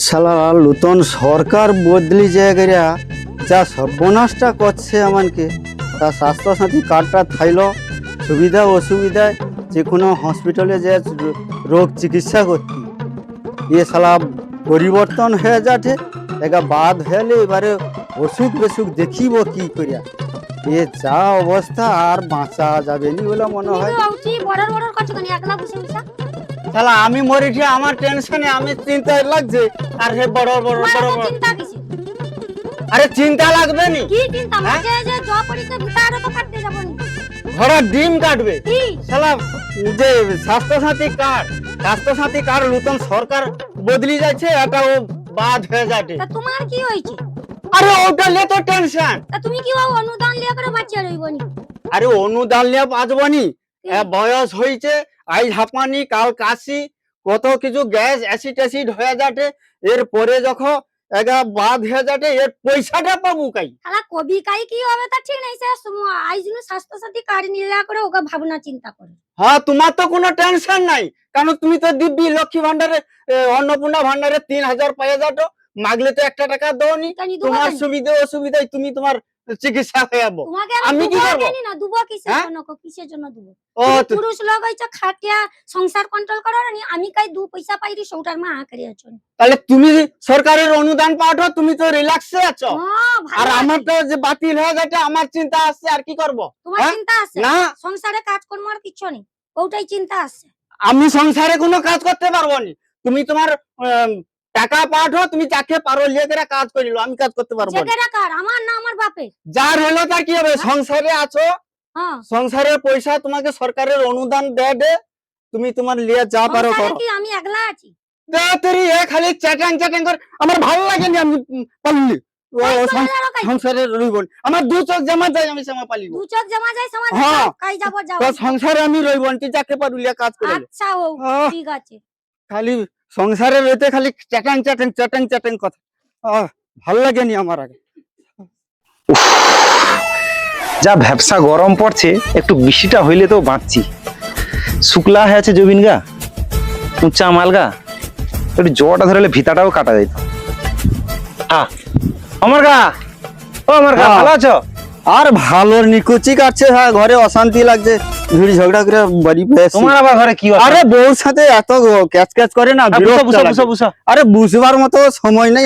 শালা নূতন সরকার বদলি জায়গা যা সর্বনাশটা করছে আমাকে। তা স্বাস্থ্যসাথী কার্ডটা থাইল সুবিধা অসুবিধায় যে কোনো হসপিটালে যে রোগ চিকিৎসা করতি, ইয়ে শালা পরিবর্তন হয়ে যাচ্ছে। এগা বাদ হলে এবারে অসুখ বেসুখ দেখিব কি করিয়া। এ যা অবস্থা আর বাঁচা যাবে নি বলে মনে হয়। শালা আমি মরেছি আমার টেনশনে, আমি চিন্তায় লাগছে। আর হে বড় বড় বড় বড় আরে চিন্তা লাগবে নি কি চিন্তা মাঝে যে জব পড়িতে ভিতরে তো কাটতে যাব নি ঘোড়া ডিম কাটবে কি শালা। যে স্বাস্থ্যসাথী কার্ড নতুন সরকার বদলি যাচ্ছে, এটা ও বাদ হয়ে যাচ্ছে। তা তোমার কি হইছে? আরে ওটা লে তো টেনশন। তা তুমি কি ও অনুদান লিয়া করে বাঁচিয়ে রইব নি? আরে অনুদান লিয়া বাঁচবনি, বয়স হইছে, আই হাঁপানি কাল কাশি কত কিছু গ্যাস অ্যাসিড হয়ে যাচ্ছে। এরপরে যখন এগা বাদ হয়ে যাচ্ছে, এর পয়সাটা পাবো কাই? শালা কবি কাই কি হবে তা ঠিক নাই, সে আইজুন স্বাস্থ্য সাথী কার্ড নিলা করে ওকে ভাবনা চিন্তা করে। হ্যাঁ, তোমার তো কোনো টেনশন নাই, কারণ তুমি তো দিব্যি লক্ষ্মী ভান্ডারে অন্নপূর্ণা ভান্ডারে 3000 পেয়ে যাচ্ছ, মাগলে তো 1 টাকা দাওনি। তোমার সুবিধা অসুবিধায় তুমি তোমার চিকিৎসা হয়ে যাবো। তোমাকে আমি কি করব? জানি না দুবো কিসের জন্য দুবো। ও পুরুষ লোক হইছে খাটিয়া সংসার কন্ট্রোল করার নি, আমি কাই দু পয়সা পাইরি সৌটার মা করে আছো। তাহলে তুমি সরকারের অনুদান পাঠো, তুমি তো রিল্যাক্সে আছো। আর আমার তো যে বাতিল হয়ে গেছে, আমার চিন্তা আসছে, আর কি করব? তোমার চিন্তা আছে না, সংসারে কাজকর্ম আর কিছু নেই, ওটাই চিন্তা আছে। আমি সংসারে কোনো কাজ করতে পারবো না। তুমি তোমার টাকা পাঠো, তুমি যাকে পারো লিয়ে করে কাজ করিলো, আমি কাজ করতে পারবো না। যেটা কার আমার না আমার বাপে যার হলো তার কি হবে? সংসারে আছো, হ্যাঁ সংসারের পয়সা তোমাকে সরকারের অনুদান দে, তুমি তোমার লিয়ে যা পারো করো। কি আমি একলা আছি? তাড়াতাড়ি খালি চ্যাটাং করে আমার ভালো লাগেনি, আমি পালিনি। সংসারে রইব না। আমার 2 চোখ জমা যায়, আমি সময় পালিব। 2 চোখ জমা যায় সমাজ হ্যাঁ, কাই যাব যাও। তো সংসারে আমি রইব না, তুই যাকে পারু লিয়ে কাজ করে। আচ্ছা ও ঠিক আছে। খালি সংসারে রইতে খালি চ্যাটাং কথা ভালো লাগেনি আমার আগে। যা ভ্যাপসা গরম পড়ছে, একটু বৃষ্টিটা হইলে তো বাঁচছি। শুকলা হয়ে আছে জবিন গা, উঁচা মালগা, একটু জলটা ধরলে ভিতাটাও কাটা যেত। আমার গা, ও আমার গা, ভালো আছো? আর ভালোর নিকুচি কাটছে, হ্যাঁ ঘরে অশান্তি লাগছে, ভিড় ঝগড়া করে বাড়ি পেয়েছি। তোমার আবার ঘরে কি? আরে বউর সাথে এত ক্যাচ করে না, আরে বুঝবার মতো সময় নেই।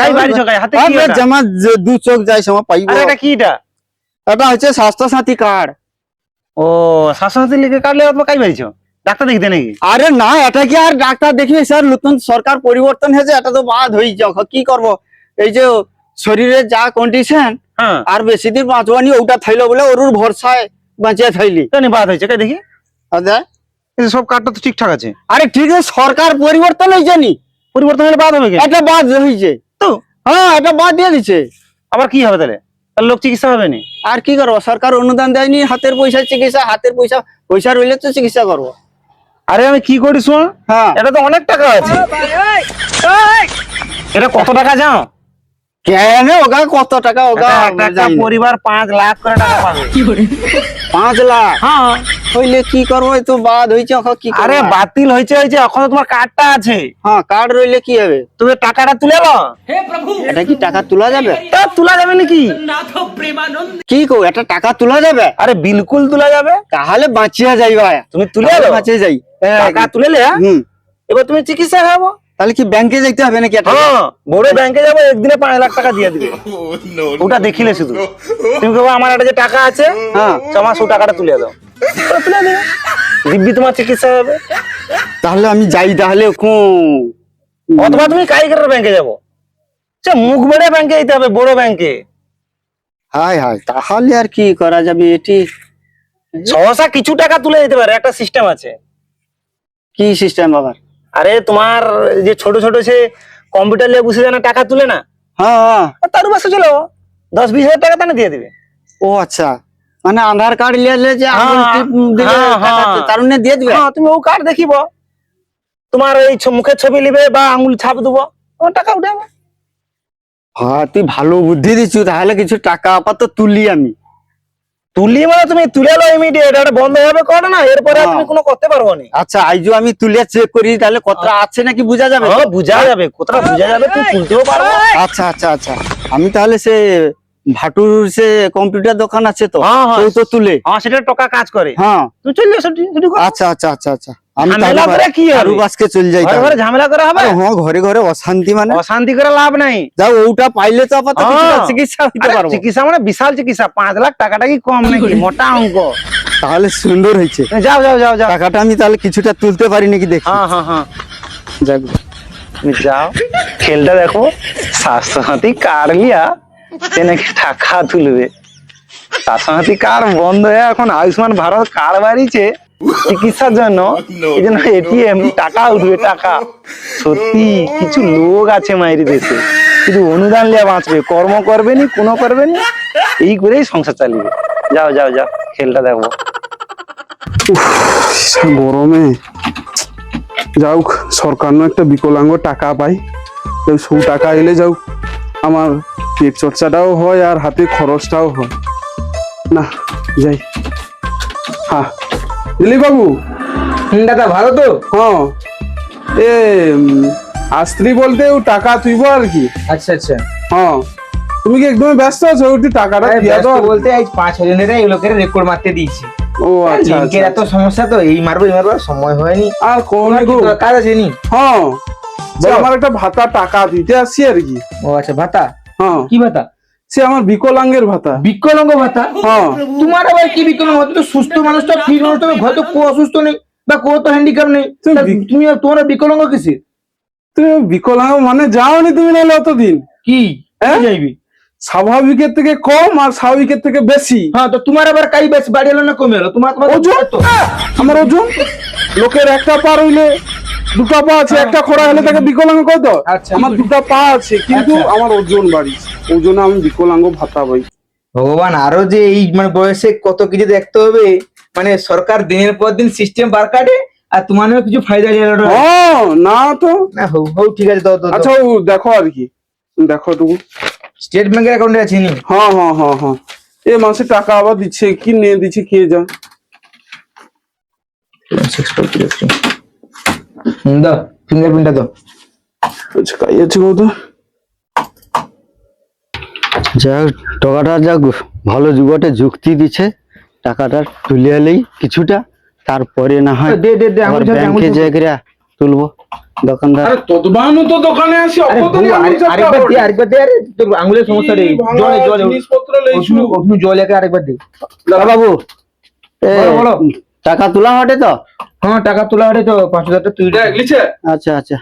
জামা 2 চোখ যায় সময় পাইব। এটা কি? এটা হচ্ছে স্বাস্থ্যসাথী কার্ড। ও, স্বাস্থ্যসাথী লিখে কাটলে কাই বাড়িছো? ডাক্তার দেখতে নাকি? আরে না, এটা কি আর ডাক্তার দেখবে স্যার? নতুন সরকার পরিবর্তন হয়েছে, এটা তো বাদ হয়ে যাও। কি করব? এই যে শরীরের যা কন্ডিশন, আর বেশি দিন বাঁচবানি, ওটা থাইলো বলে ওর ভরসায় বাঁচিয়ে থাইলি বাদ হয়েছে। কে দেখি সব কার্ডটা তো ঠিকঠাক আছে। আরে ঠিক আছে, সরকার পরিবর্তন হয়েছে নি, পরিবর্তন হলে বাদ হবে। এটা বাদ হয়েছে তো, হ্যাঁ এটা বাদ দিয়ে দিচ্ছে। আবার কি হবে তাহলে? লোক চিকিৎসা হবে না? আর কি করবো? সরকার অনুদান দেয়নি, হাতের পয়সা চিকিৎসা, হাতের পয়সা রইলে তো চিকিৎসা করবো। আরে আমি কি করি শোন, হ্যাঁ এটা তো অনেক টাকা আছে। এটা কত টাকা জানো? কেন ওগা কত টাকা? ওগা একটা পরিবার 5 লাখ করে টাকা পাবে। 5 লাখ? হ্যাঁ। হইলে কি করবো? তো বাদ হয়েছে, কি? আরে বাতিল হয়েছে এখন তোমার কার্ডটা আছে। হ্যাঁ, কার্ড রইলে কি হবে? তুমি টাকাটা তুলে নাও। এটা কি টাকা তোলা যাবে? তোলা যাবে নাকি? কি কো, এটা টাকা তোলা যাবে? আরে বিলকুল তোলা যাবে। তাহলে বাঁচিয়া যাইবা, তুমি তুলে নাও, বাঁচিয়ে যাই। টাকা তুলে লে, এবার তুমি চিকিৎসা খাবো। তাহলে কি ব্যাংকে যাইতে হবে নাকি? বড় ব্যাংকে যাবো, একদিনে 5 লাখ টাকা দিয়ে দিবে। ওটা দেখিলে শুধু তুমি কেবল আমার একটা যে টাকা আছে, হ্যাঁ 6 মাস ও টাকাটা তুলে দাও, তুলে দেবে, দিব্যি তোমার চিকিৎসা হবে। তাহলে আমি যাই, তাহলে অথবা তুমি কারিগরের ব্যাংকে যাবো, মুখ বেড়ে ব্যাংকে যেতে হবে, বড় ব্যাংকে। হাই হাই, তাহলে আর কি করা যাবে? এটি সহসা কিছু টাকা তুলে দিতে পারে, একটা সিস্টেম আছে। কি সিস্টেম আবার? আরে তোমার যে ছোট ছোট সে কম্পিউটার নিয়ে বসে জানা টাকা তুলে না, হ্যাঁ তার বাসে চলো 10-20 হাজার টাকা তানে দিয়ে দিবে। ও আচ্ছা, মানে আধার কার্ড নিয়ে যে তার দিয়ে দিবে। তুমি ও কার্ড দেখিব, তোমার ওই মুখের ছবি নিবে বা আঙুল ছাপ দেবো, তোমার টাকা উঠে যাবে। হ্যাঁ, তুই ভালো বুদ্ধি দিচ্ছ। তাহলে কিছু টাকা আপাতত তুলি আমি। তুলি মানে তুমি তুলে লো ইমিডিয়েট, এটা বন্ধ হবে করে না, এরপরে আর তুমি কোনো করতে পারবো না। আচ্ছা আইজো আমি তুলে চেক করি, তাহলে কতটা আছে নাকি বোঝা যাবে তো? বুঝা যাবে, কতটা বুঝা যাবে, তুমি তুলতেও পারবো। আচ্ছা আচ্ছা আচ্ছা, আমি তাহলে সে ভাটুর সে কম্পিউটার দোকান আছে তো, হ্যাঁ, হ্যাঁ। ওই তো তুলে। হ্যাঁ, সেটা টাকা কাজ করে। হ্যাঁ তুমি চলে যাও, ছুটি করো। আচ্ছা আচ্ছা আচ্ছা আচ্ছা, আমি ঝামেলা করে কি হবে? আরু বাসকে চলে যাই ঘরে তাহলে। ঘরে ঝামেলা করা হবে? আরে হ্যাঁ, ঘরে ঘরে অশান্তি মানে অশান্তি করে লাভ নাই। যাও ওটা পাইলে তো আপাতত হ্যাঁ। কিছুটা চিকিৎসা হইতে আরে পারবো। চিকিৎসা মানে বিশাল চিকিৎসা, 5 লাখ টাকাটা কি কম নাকি? মোটা অঙ্ক। তাহলে সুন্দর হয়েছে, যাও যাও যাও যাও। টাকাটা আমি তাহলে কিছুটা তুলতে পারি নাকি দেখি। হ্যাঁ হ্যাঁ হ্যাঁ, যাক, তুমি যাও, খেলটা দেখো। স্বাস্থ্যসাথী কার্ড লিয়া সে নাকি টাকা তুলবে। স্বাস্থ্যসাথী কার্ড বন্ধ হয়ে এখন আয়ুষ্মান ভারত কার্ড বাড়িছে চিকিৎসার জন্য, এই জন্য এটিএম টাকা উঠবে টাকা। সত্যি কিছু লোক আছে মায়ের দেশে, শুধু অনুদান লিয়া বাঁচবে, কর্ম করবে নি, কোনো করবে নি, এই করেই সংসার চালিবে। যাও যাও যাও, খেলটা দেখো। গরমে যাও, সরকার একটা বিকলাঙ্গ টাকা পাই, সব টাকা এলে যাও আমার পেট চর্চাটাও হয় আর হাতে খরচটাও হয় না। যাই। হ্যাঁ দিলীপ বাবু। দাদা ভালো তো? হ্যাঁ, এ আস্ত্রী বলতে ও টাকা তুইব আর কি। আচ্ছা আচ্ছা। হ্যাঁ, তুমি কি একদম ব্যস্ত আছো? একটু টাকাটা দিয়া দাও। বলতে আজ 5-6 জনের এই লোকের রেকর্ড মারতে দিয়েছি। ও আচ্ছা লিংকের এত আচ্ছা, সমস্যা তো, এই মারবো সময় হয়নি। আর কোন গো? কাজ আছে নি? হ্যাঁ, যে আমার একটা ভাতা টাকা দিতে আসছি আর কি। ও আচ্ছা, ভাতা হ্যাঁ, কি ভাতা? সে আমার বিকলাঙ্গের ভাতা। বিকলাঙ্গ ভাতা? হ্যাঁ, তোমার আবার কি বিকলাঙ্গ? তো সুস্থ মানুষটা, ফিট মানুষটা, হয়তো কো অসুস্থ নেই বা কো তো হ্যান্ডিক্যাপ নেই, তা তুমি তোমার বিকলাঙ্গ কিসে? তুমি বিকলাঙ্গ মানে যাওনি তুমি, নাহলে অতদিন কি হ্যাঁ? যাইবি? স্বাভাবিকের থেকে কম আর স্বাভাবিকের থেকে বেশি। হ্যাঁ, তো তোমার আবার কাই বেশ বাড়ি এলো না কমে এলো? তোমার ওজন তো আমার ওজন, লোকের একটা পা হইলে দুটা পা আছে, একটা খোড়া হলে তাকে বিকলাঙ্গ কত? আচ্ছা। আমার দুটা পা আছে কিন্তু আচ্ছা। আমার ওজন বাড়িছে, ওজনে আমি বিকলাঙ্গ ভাতা পাই। ভগবান, আরো যে এই মানে বয়সে কত কিছু দেখতে হবে, মানে সরকার দিনের পর দিন সিস্টেম বার কাটে, আর তোমারও কিছু ফায়দা নিয়ে এলো না। হ্যাঁ, না তো না, হো হো, ঠিক আছে, দাও দাও। আচ্ছা, ও দেখো আর কি, দেখো টুকু। স্টেট ব্যাংকের অ্যাকাউন্টে আছে নি? হ্যাঁ হ্যাঁ হ্যাঁ হ্যাঁ, এ মাসে টাকা আবার দিচ্ছে, কি নিয়ে দিচ্ছে কে যা। দাও ফিঙ্গারপ্রিন্টটা দাও। আচ্ছা, কাই আছে কত? যাক, টাকাটা যাক ভালো যুগটে যুক্তি দিচ্ছে, টাকাটা তুলে এলেই কিছুটা, তারপরে না হয় দে দে দে, আবার আঙুল ছাপ, আঙুল ব্যাংকে ছাপ। জায়গা তুলবো। দোকানদার আরে তদবানু তো দোকানে আসি, আরে অপতনি বাবু, আমি আরেকবার দে, আরেকবার দে, আরে তোর আঙুলের সমস্যা রে। জলে জলে জিনিসপত্র লইছু। ওঠু জল একে আরেকবার দে। বাবু, এ, বলো, বলো। টাকা তোলা হটে তো? হ্যাঁ, টাকা তোলা হলে তো 5,000 টা তুই দেখ লিছে। আচ্ছা আচ্ছা,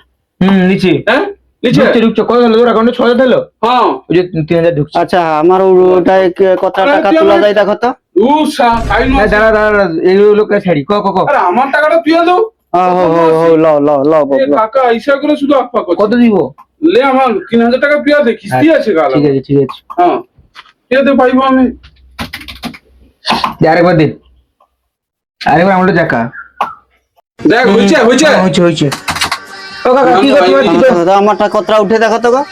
নিচে হ্যাঁ লিছে। ঢুকছে কত হলো তোর অ্যাকাউন্টে? 6,000 হলো, হ্যাঁ, ওই যে 3,000 ঢুকছে। আচ্ছা, আমার ওটায় কত আরে টাকা তুই তোলা আমার- যায় দেখো তো। কাইনো দাঁড়া দাঁড়া দাঁড়া, এই লোককে ছাড়ি ক ক ক। আরে আমার টাকাটা তুই দাও। লও লও লও বাবু, লও। টাকা হিসাব করে শুধু আপা করছে। কত দিব? লে আমার 3,000 টাকা পিয়া দে, কিস্তি আছে গাল। ঠিক আছে ঠিক আছে, হ্যাঁ, কে দে পাইবো আমি। দে আরেকবার দে, আরেকবার আমাদের টাকা। দেখ হইছে হইছে। হয়েছে হয়েছে। ও কাকা কি করতে পারছিস? দাদা, আমার টাকা কতটা উঠে দেখো তো গো।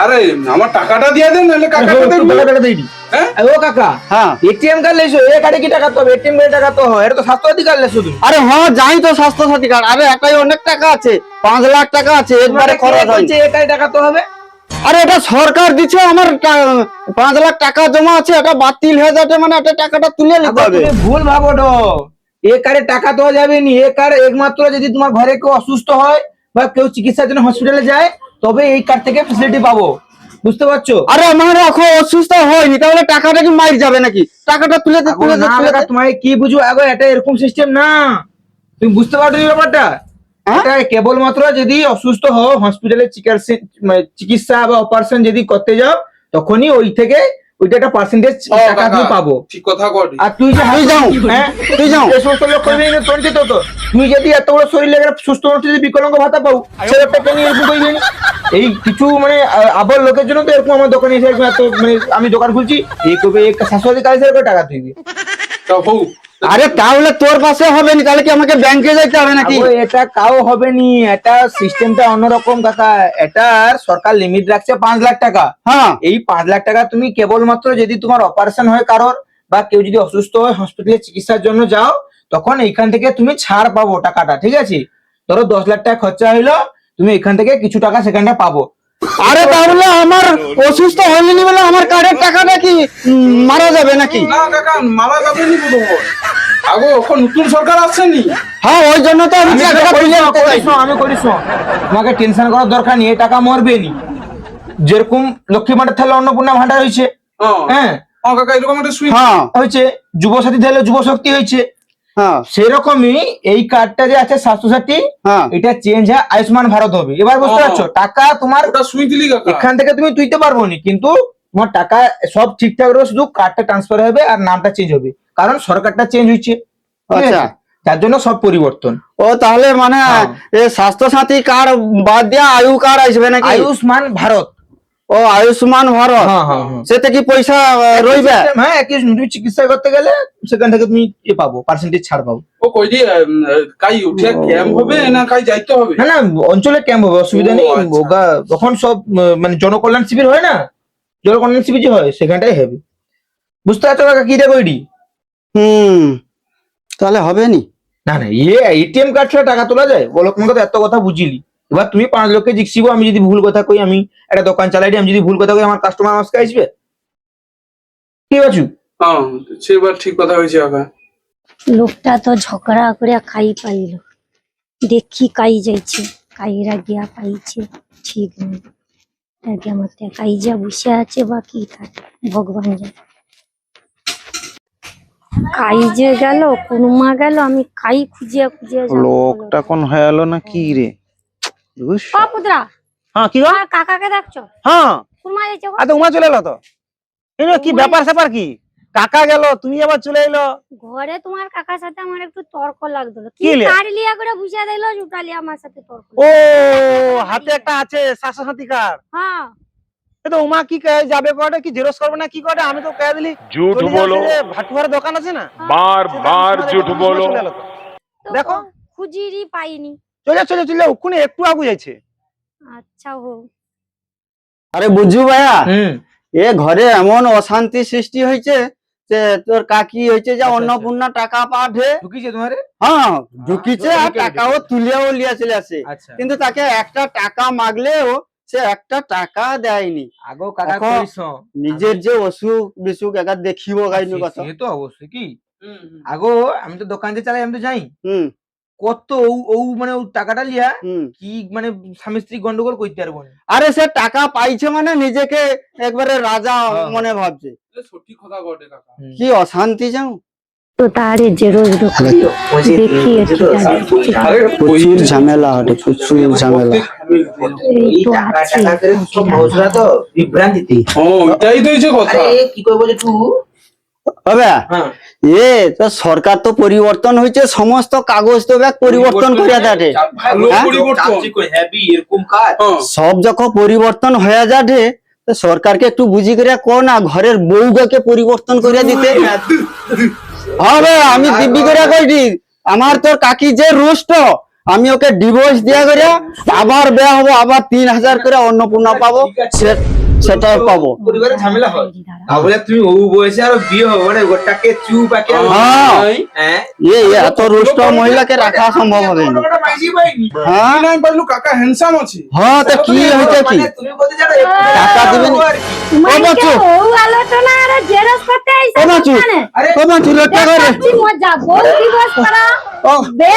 আরে আমার টাকাটা দিয়ে দেন, নাহলে কাকাটা দেখবো। টাকা দেই। হ্যাঁ, ও কাকা, হ্যাঁ, এটিএম কার্ড লেছো, এ কার্ডে কি টাকা তো হবে? এটিএম কার্ডে টাকা তো হয়, এটা তো স্বাস্থ্য কার্ড লেছো তুমি। আরে হ্যাঁ, যাই তো স্বাস্থ্য সাথী কার্ড। আরে একাই অনেক টাকা আছে, 5 লাখ টাকা আছে, একবারে খরচ হয়। এ কার্ডে টাকা তো হবে। আরে এটা সরকার দিচ্ছে, আমার 5 লাখ টাকা জমা আছে, এটা বাতিল হয়ে যাবে, মানে এটা টাকাটা তুলে নিতে আবার হবে। তুমি ভুল ভাবো তো, এ কার্ডে টাকা তো যাবে নি। এ কার্ড একমাত্র যদি তোমার ঘরে কেউ অসুস্থ হয় বা কেউ চিকিৎসার জন্য হসপিটালে যায়, তবে এই কার্ড থেকে ফ্যাসিলিটি পাবো, বুঝতে পারছো? আরে আমার এখন অসুস্থ হয়নি, তাহলে টাকাটা কি মার যাবে নাকি? টাকাটা তুলে দে, তুলে দে, না তুলে কাকা, দে। তোমায় কি বুঝো আগে, এটা এরকম সিস্টেম না, তুমি বুঝতে পারছো এই ব্যাপারটা? হ্যাঁ? এটা কেবলমাত্র যদি অসুস্থ হও, হসপিটালে চিকিৎসা বা অপারেশন যদি করতে যাও, তখনই ওই থেকে ওইটা একটা পার্সেন্টেজ টাকা তুমি পাবো। ঠিক কথা কর। আর তুই যে তুই যাও, হ্যাঁ তুই যাও। এই সমস্ত লোক করবি না, তোর তো তুই যদি এত বড় শরীর লেগে সুস্থ মানুষ যদি বিকলাঙ্গ ভাতা পাও, সেটা টাকা নিয়ে এরকম করবি না। এই কিছু মানে আবার লোকের জন্য তো এরকম আমার দোকানে এসে এত মানে আমি দোকান খুলছি, এই করবে একটা স্বাস্থ্য কাজ করে টাকা তুই। তা হউ। আরে তাহলে তোর পাশে হবে না, তাহলে কি আমাকে ব্যাংকে যাইতে হবে নাকি? আবো, এটা কাও হবে নি, এটা সিস্টেমটা অন্যরকম কাকা। এটা সরকার লিমিট রাখছে 5 লাখ টাকা। হ্যাঁ, এই 5 লাখ টাকা তুমি কেবলমাত্র যদি তোমার অপারেশন হয় কারোর, বা কেউ যদি অসুস্থ হয় হসপিটালে চিকিৎসার জন্য যাও, তখন এইখান থেকে তুমি ছাড় পাবো টাকাটা, ঠিক আছে? ধরো 10 লাখ টাকা খরচা হইলো, তুমি এখান থেকে কিছু টাকা সেখানটা পাবো। আরে তাহলে আমার অসুস্থ হইনি বলে আমার কার্ডের টাকাটা কি মারা যাবে নাকি? না কাকা মারা যাবে নি বোধ হয়। আগো এখন নতুন সরকার আসছেনি। হ্যাঁ ওই জন্য তো আমি টাকাটা তুলে নিতে চাইছি। আমি করিস, তোমাকে টেনশন করার দরকার নেই, এই টাকা মরবে নি। যেরকম লক্ষ্মী ভান্ডার থাকলে অন্নপূর্ণা ভান্ডার হয়েছে, হ্যাঁ কাকা এরকম একটা সুই হ্যাঁ হয়েছে, যুবসাথী থাকলে যুব শক্তি হয়েছে, হ্যাঁ সেরকমই এই কার্ডটা যে আছে স্বাস্থ্যসাথী, হ্যাঁ এটা চেঞ্জ হয় আয়ুষ্মান ভারত হবে। এবার বুঝতে পারছো, টাকা তোমার ওটা সুই দিলি কাকা। এখান থেকে তুমি তুইতে পারবো নি, কিন্তু তোমার টাকা সব ঠিকঠাক রয়েছে, শুধু কার্ডটা ট্রান্সফার হবে আর নামটা চেঞ্জ হবে, কারণ সরকারটা চেঞ্জ হয়েছে, ঠিক আছে? আচ্ছা। যার জন্য সব পরিবর্তন। ও তাহলে মানে এই স্বাস্থ্য সাথী কার্ড বাদ দিয়ে আয়ু কার্ড আসবে নাকি? আয়ুষ্মান ভারত, ও আয়ুষ্মান ভারত, হ্যাঁ হ্যাঁ হ্যাঁ। সেটা কি পয়সা রইবে? হ্যাঁ একই, তুমি চিকিৎসা করতে গেলে সেখান থেকে তুমি পাবো, পার্সেন্টেজ ছাড় পাবো। ও কই দি কাই উঠে ক্যাম্প হবে না কাই যাইতে হবে? না না, অঞ্চলে ক্যাম্প হবে, অসুবিধা নেই। আচ্ছা। ওগা তখন সব মানে জনকল্যাণ শিবির হয় না, জনকল্যাণ শিবির যে হয় সেখানটাই হবে। বুঝতে পারছো কাকা কি দেখো এটি? তাহলে হবে নি? না না, এটিএম কার্ড ছাড়া টাকা তোলা যায়? বলো, তোমাকে তো এত কথা বুঝিলি। এবার তুমি 5 লোককে জিজ্ঞিসিব, আমি যদি ভুল কথা কই, আমি একটা দোকান চালাই, আমি যদি ভুল কথা কই, আমার কাস্টমার আমার কাছে আসবে? কি বাচু? হ্যাঁ সেবার ঠিক কথা হয়েছে কাকা। লোকটা তো ঝগড়া করে খাই পাইল, দেখি কাই যাইছে, কাইরা গিয়া পাইছে ঠিক নেই, আগে আমার কাই যা বসে আছে বা কি থাকে ভগবান জানে। কাই যে গেল, কোনমা গেল, আমি কাই খুঁজিয়া খুঁজিয়া যাবো। লোকটা কোন হয়ে গেল না কি রে? ও পুত্রা, হ্যাঁ কি গো? আর কাকাকে দেখছো? হ্যাঁ কোনমা যাইছে গো? আচ্ছা উমা চলে এলো তো। এই কি ব্যাপার স্যাপার কি? কাকা গেল, তুমি আবার চলে এলো? ঘরে তোমার কাকার সাথে আমার একটু তর্ক লাগতো, কি কি লিয়া? কার লিয়া করে বুঝিয়ে দিল, জুটালি আমার সাথে তর্ক। ও হাতে একটা আছে স্বাস্থ্যসাথী কার্ড। হ্যাঁ এ তো উমা কি যাবে কটা, কি জেরক্স করবে না কি কটা? আমি তো কয়ে দিলি झूठ চলে बोलो, যাচ্ছে যে ভাটুয়ার দোকান আছে না, बार बार झूठ बोलो। চলে এলো তো। তো দেখো। খুঁজিরই পাইনি। চলে ওখানে একটু আগু যাইছে। আচ্ছা হো। আরে বুঝু ভাইয়া, হুম, এ ঘরে এমন অশান্তি সৃষ্টি হয়েছে যে তোর কাকি হয়েছে যে আচ্ছা। অন্নপূর্ণা টাকা পাঠে, ঢুকিছে তোমারে? হ্যাঁ ঢুকিছে আর ঢুকে টাকাও তুলিয়াও লিয়া চলে আসে, আচ্ছা, কিন্তু তাকে একটা টাকা মাগলেও সে একটা টাকা দেয়নি। আগো কাকা এখন কইছ, নিজের যে অসুখ বিসুখ একবার দেখিব গাইনু কথা। সে তো অবশ্যই কি। আগো আমি তো দোকান যে চালাই, আমি তো যাই, হুম কত মানে ও টাকাটা লিয়া হুম। কি মানে স্বামী স্ত্রী গন্ডগোল করতে পারবো না। আরে সে টাকা পাইছে মানে নিজেকে একবারে রাজা হ্যাঁ। মনে ভাবছে। সত্যি কথা বটে কাকা। কি অশান্তি যাও, তো তারে যে রোজ ঢুকছে দেখি একটু আরে প্রচুর ঝামেলা হটে, প্রচুর ঝামেলা। এই তো আছে তো বিভ্রান্তিতে। ও এটাই তো হইছে কথা। কি করবো যে তুই? হবে হ্যাঁ, এ তো সরকার তো পরিবর্তন হয়েছে, সমস্ত কাগজ তো ব্যাগ পরিবর্তন করিয়া দেয়। ভালো হ্যাঁ? পরিবর্তন। হেভি এরকম কাজ। হ্যাঁ। সব যখন পরিবর্তন হয়ে যাবে তো সরকারকে একটু বুঝি করে কো না ঘরের বউকে পরিবর্তন করে দিতে হবে। আমি দিব্যি করে কইছি, আমার তোর কাকি যে রুষ্ট, আমি ওকে ডিভোর্স দিয়া করে আবার বিয়া হবো, আবার 3000 করে অন্নপূর্ণা পাবো, সেটাই পাবো। পরিবারে ঝামেলা হয়, তাহলে তুমি ও বয়সে আর বিয়ে হবে মানে গোটাকে চুপ একে। হ্যাঁ। হ্যাঁ, এত রুষ্ট মহিলাকে রাখা সম্ভব হবে না। হ্যাঁ না আমি পারলু কাকা হ্যান্ডসাম আছে। হ্যাঁ তো কি হয়েছে কি, মানে তুমি বলতে জানো টাকা দিবেন? তোমাকে ও আলোচনা আর জেরক্স করতে আইছে ও বাচু, মানে ও বাচু লটকা করে, দেখছি মজা বল দিবস করা ও বে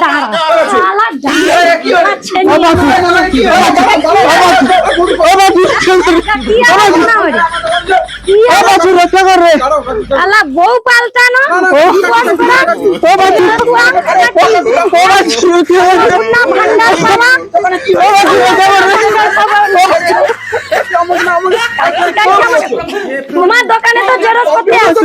দাঁড়া শালা দাঁড়া কি হচ্ছে ও বাচু, ও বাচু, ও বাচু লটকা করে, শালা বউ পাল্টানো দিবস করা ও বাচু, ও বাচু লটকা করে, না ভান্ডার পাওয়া ও বাচু লটকা করে, তোমার দোকানে তো জেরক্স করতে আসো,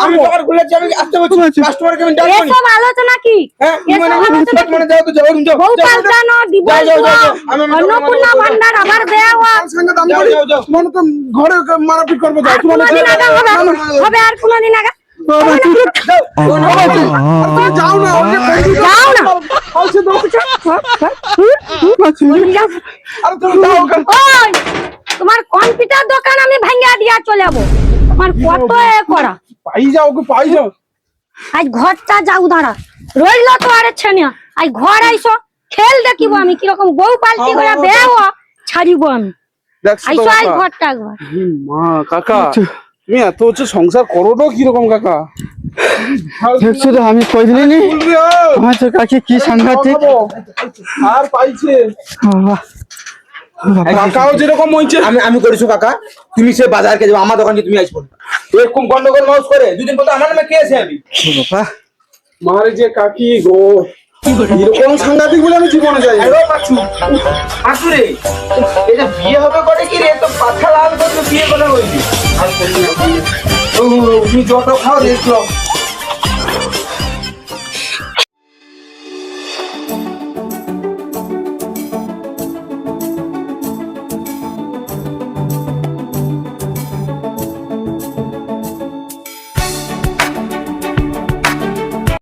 আমি দোকান খুলেছি, আমি আসতে বলছি কাস্টমারকে আমি ডাকবো নি। এসব আলোচনা কি হ্যাঁ, এসব মানে আলোচনা কি? মানে যাও তো যাও, তুমি যাও, বউ যাও, যাও, পাল্টানো দিবস যাও, যাও, দেওয়া, যাও, আমি অন্নপূর্ণা ভান্ডার আবার দেওয়া সঙ্গে দাম যাও, করি যাও, যাও। মনে তো ঘরে মারাপিট করবো যাও আর কোনদিন আগা হবে হবে আর কোনদিন আগা যাও না ওকে যাও না আরে তুমি যাও ওই তোমার কম্পিউটার দোকান আমি ভাঙ্গা দিয়া চলে যাবো। তোমার কত এ করা। পাই যাও ওকে পাই যাও। আজ ঘরটা যাও দাঁড়া, রইল তো আরে ছেনিয়া। আজ ঘর আইসো, খেল দেখিব আমি কিরকম বউ পাল্টি করে বেও ছাড়িব আমি। দেখছো তো আইসো আজ কাকা? ঘরটা একবার। মা কাকা তুমি এত হচ্ছে সংসার করো তো কিরকম কাকা? দেখছো তো আমি কই দিলি নি বলবি, আমার তো কাছে কি সাংঘাতিক। আর পাইছে বাবা, কাকাও যেরকম হইছে। আমি করেছো কাকা, তুমি সে বাজারকে যাবো, আমার দোকানে তুমি আসবো না। এরকম গন্ডগোল মাউস করে দুদিন পর তো আমার নামে কেস হবে। বাবা মারে যে কাকি গো, এরকম সাংঘাতিক বলে আমি জীবনে যাই। আরে পাচু, আসুরে এটা বিয়ে হবে করে কি রে? তো পাথা লাল করতে বিয়ে কথা হইছে। আর তুমি যত খাও দেখো